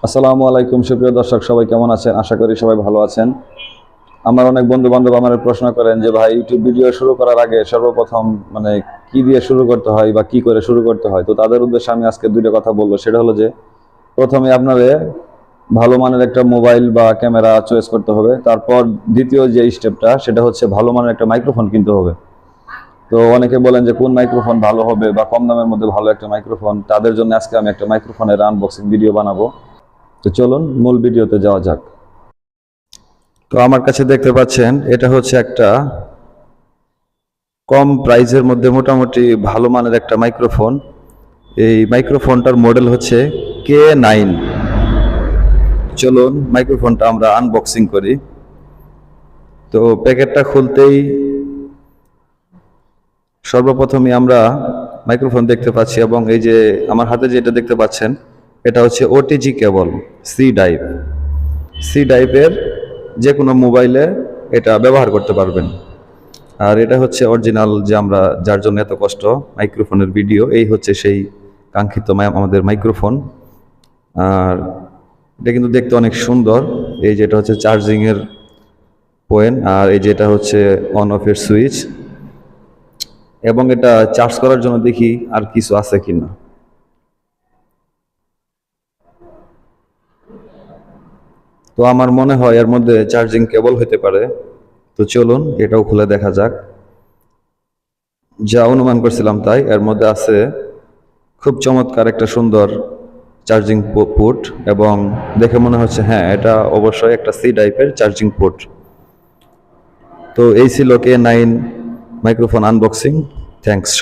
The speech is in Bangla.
আসসালামু আলাইকুম সুপ্রিয় দর্শক, সবাই কেমন আছেন? আশা করি সবাই ভালো আছেন। আমার অনেক বন্ধু বান্ধব আমার প্রশ্ন করেন যে ভাই, ইউটিউব ভিডিও শুরু করার আগে সর্বপ্রথম কি দিয়ে শুরু করতে হয় বা কি করে শুরু করতে হয়। তো তাদের উদ্দেশ্যে আমি আজকে দুইটা কথা বলবো। সেটা হলো যে প্রথমে আপনাদের ভালো মানের একটা মোবাইল বা ক্যামেরা চয়েস করতে হবে। তারপর দ্বিতীয় যে স্টেপটা, সেটা হচ্ছে ভালো মানের একটা মাইক্রোফোন কিনতে হবে। তো অনেকে বলেন যে কোন মাইক্রোফোন ভালো হবে বা কম দামের মধ্যে ভালো একটা মাইক্রোফোন, তাদের জন্য আজকে আমি একটা মাইক্রোফোনের আনবক্সিং ভিডিও বানাবো। তো চলুন মূল ভিডিওতে যাওয়া যাক। তো আমার কাছে দেখতে পাচ্ছেন, এটা হচ্ছে একটা কম প্রাইসের মধ্যে মোটামুটি ভালো মানের একটা মাইক্রোফোন। এই মাইক্রোফোনটার মডেল হচ্ছে K9। চলুন মাইক্রোফোনটা আমরা আনবক্সিং করি। তো প্যাকেটটা খুলতেই সর্বপ্রথমে আমরা মাইক্রোফোন দেখতে পাচ্ছি, এবং এই যে আমার হাতে যেটা দেখতে পাচ্ছেন, এটা হচ্ছে ওটিজি কেবল সি টাইপের যে কোনো মোবাইলে এটা ব্যবহার করতে পারবেন। আর এটা হচ্ছে অরিজিনাল, যে আমরা যার জন্য এত কষ্ট মাইক্রোফোনের ভিডিও, এই হচ্ছে সেই কাঙ্ক্ষিত আমাদের মাইক্রোফোন। আর এটা কিন্তু দেখতে অনেক সুন্দর। এই যেটা হচ্ছে চার্জিংয়ের পয়েন্ট, আর এই যেটা হচ্ছে অন অফের সুইচ, এবং এটা চার্জ করার জন্য দেখি আর কিছু আছে কিনা। তো আমার মনে হয় এর মধ্যে চার্জিং কেবল হতে পারে। তো চলুন এটাও খুলে দেখা যাক। যা অনুমান করছিলাম তাই, এর মধ্যে আছে খুব চমৎকার একটা সুন্দর চার্জিং পোর্ট, এবং দেখে মনে হচ্ছে হ্যাঁ, এটা অবশ্যই একটা সি টাইপের চার্জিং পোর্ট। তো এই ছিল K9 মাইক্রোফোন আনবক্সিং। থ্যাঙ্কস সবাই।